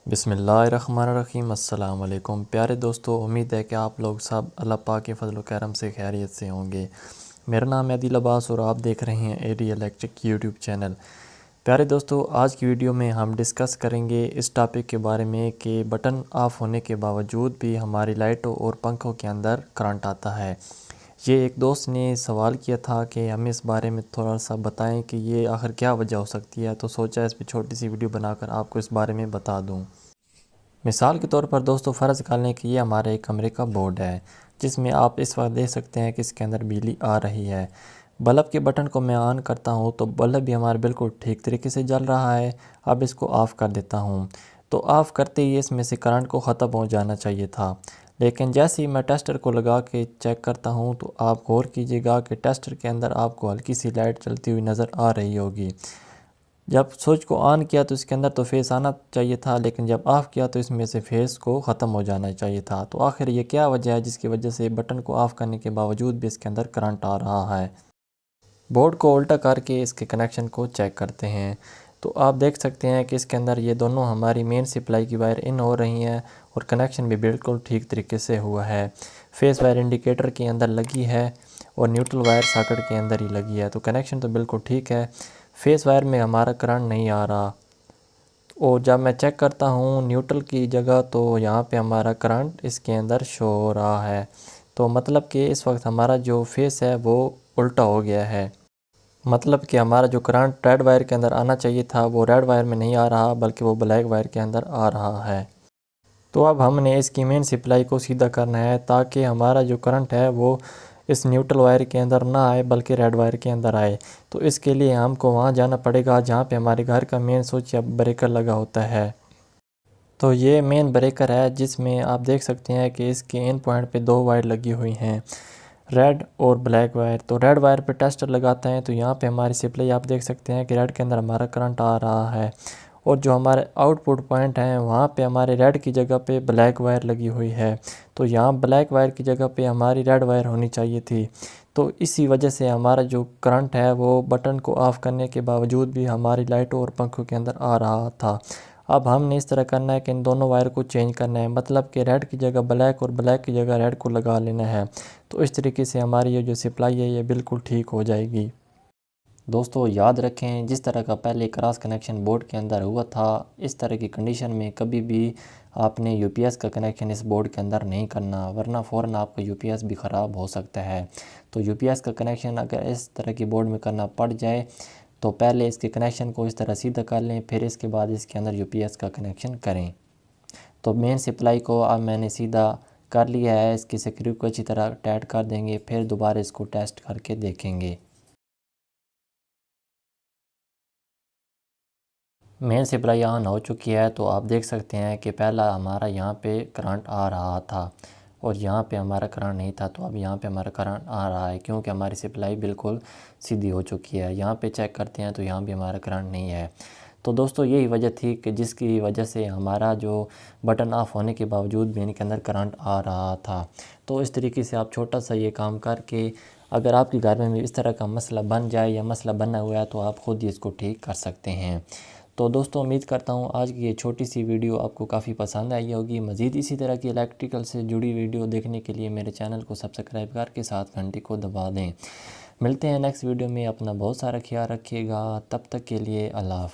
बिस्मिल्लाहिर्रहमानिर्रहीम। अस्सलाम वालेकुम प्यारे दोस्तों, उम्मीद है कि आप लोग सब अल्लाह पाक के फजल व करम से खैरियत से होंगे। मेरा नाम है आदिल अब्बास और आप देख रहे हैं एडी इलेक्ट्रिक यूट्यूब चैनल। प्यारे दोस्तों, आज की वीडियो में हम डिस्कस करेंगे इस टॉपिक के बारे में कि बटन ऑफ़ होने के बावजूद भी हमारी लाइटों और पंखों के अंदर करंट आता है। ये एक दोस्त ने सवाल किया था कि हमें इस बारे में थोड़ा सा बताएं कि ये आखिर क्या वजह हो सकती है, तो सोचा इस पर छोटी सी वीडियो बनाकर आपको इस बारे में बता दूं। मिसाल के तौर पर दोस्तों, फ़र्ज़ कर लें कि ये हमारे एक कमरे का बोर्ड है जिसमें आप इस वक्त देख सकते हैं कि इसके अंदर बिजली आ रही है। बल्ब के बटन को मैं ऑन करता हूं तो बल्ब भी हमारा बिल्कुल ठीक तरीके से जल रहा है। अब इसको ऑफ़ कर देता हूं तो ऑफ़ करते ही इसमें से करंट को ख़त्म हो जाना चाहिए था, लेकिन जैसे ही मैं टेस्टर को लगा के चेक करता हूं तो आप गौर कीजिएगा कि टेस्टर के अंदर आपको हल्की सी लाइट चलती हुई नज़र आ रही होगी। जब स्विच को ऑन किया तो इसके अंदर तो फेस आना चाहिए था, लेकिन जब ऑफ़ किया तो इसमें से फेस को ख़त्म हो जाना चाहिए था। तो आखिर ये क्या वजह है जिसकी वजह से बटन को ऑफ़ करने के बावजूद भी इसके अंदर करंट आ रहा है। बोर्ड को उल्टा करके इसके कनेक्शन को चेक करते हैं तो आप देख सकते हैं कि इसके अंदर ये दोनों हमारी मेन सप्लाई की वायर इन हो रही हैं और कनेक्शन भी बिल्कुल ठीक तरीके से हुआ है। फेस वायर इंडिकेटर के अंदर लगी है और न्यूट्रल वायर सॉकेट के अंदर ही लगी है, तो कनेक्शन तो बिल्कुल ठीक है। फेस वायर में हमारा करंट नहीं आ रहा और जब मैं चेक करता हूँ न्यूट्रल की जगह तो यहाँ पे हमारा करंट इसके अंदर शो हो रहा है। तो मतलब कि इस वक्त हमारा जो फेस है वो उल्टा हो गया है। मतलब कि हमारा जो करंट रेड वायर के अंदर आना चाहिए था वो रेड वायर में नहीं आ रहा, बल्कि वो ब्लैक वायर के अंदर आ रहा है। तो अब हमने इसकी मेन सप्लाई को सीधा करना है ताकि हमारा जो करंट है वो इस न्यूट्रल वायर के अंदर ना आए बल्कि रेड वायर के अंदर आए। तो इसके लिए हमको वहाँ जाना पड़ेगा जहाँ पे हमारे घर का मेन स्विच या ब्रेकर लगा होता है। तो ये मेन ब्रेकर है जिसमें आप देख सकते हैं कि इसके इन पॉइंट पे दो वायर लगी हुई हैं, रेड और ब्लैक वायर। तो रेड वायर पे टेस्टर लगाते हैं तो यहाँ पे हमारी सप्लाई आप देख सकते हैं कि रेड के अंदर हमारा करंट आ रहा है और जो हमारे आउटपुट पॉइंट हैं वहाँ पे हमारे रेड की जगह पे ब्लैक वायर लगी हुई है। तो यहाँ ब्लैक वायर की जगह पे हमारी रेड वायर होनी चाहिए थी। तो इसी वजह से हमारा जो करंट है वो बटन को ऑफ़ करने के बावजूद भी हमारी लाइटों और पंखों के अंदर आ रहा था। अब हमने इस तरह करना है कि इन दोनों वायर को चेंज करना है, मतलब कि रेड की जगह ब्लैक और ब्लैक की जगह रेड को लगा लेना है। तो इस तरीके से हमारी ये जो सप्लाई है ये बिल्कुल ठीक हो जाएगी। दोस्तों याद रखें, जिस तरह का पहले क्रॉस कनेक्शन बोर्ड के अंदर हुआ था इस तरह की कंडीशन में कभी भी आपने यूपीएस का कनेक्शन इस बोर्ड के अंदर नहीं करना, वरना फ़ौरन आपका यूपीएस भी ख़राब हो सकता है। तो यूपीएस का कनेक्शन अगर इस तरह की बोर्ड में करना पड़ जाए तो पहले इसके कनेक्शन को इस तरह सीधा कर लें, फिर इसके बाद इसके अंदर यूपीएस का कनेक्शन करें। तो मेन सप्लाई को अब मैंने सीधा कर लिया है, इसकी स्क्रू को अच्छी तरह टाइट कर देंगे, फिर दोबारा इसको टेस्ट करके देखेंगे। मेन सप्लाई ऑन हो चुकी है तो आप देख सकते हैं कि पहला हमारा यहाँ पे करंट आ रहा था और यहाँ पे हमारा करंट नहीं था, तो अब यहाँ पे हमारा करंट आ रहा है क्योंकि हमारी सप्लाई बिल्कुल सीधी हो चुकी है। यहाँ पे चेक करते हैं तो यहाँ भी हमारा करंट नहीं है। तो दोस्तों यही वजह थी कि जिसकी वजह से हमारा जो बटन ऑफ़ होने के बावजूद भी इनके अंदर करंट आ रहा था। तो इस तरीके से आप छोटा सा ये काम करके अगर आपके घर में भी इस तरह का मसला बन जाए या मसला बना हुआ है तो आप ख़ुद ही इसको ठीक कर सकते हैं। तो दोस्तों उम्मीद करता हूँ आज की ये छोटी सी वीडियो आपको काफ़ी पसंद आई होगी। मज़ीद इसी तरह की इलेक्ट्रिकल से जुड़ी वीडियो देखने के लिए मेरे चैनल को सब्सक्राइब करके साथ घंटी को दबा दें। मिलते हैं नेक्स्ट वीडियो में। अपना बहुत सारा ख्याल रखिएगा, तब तक के लिए अल्लाह हाफ़िज़।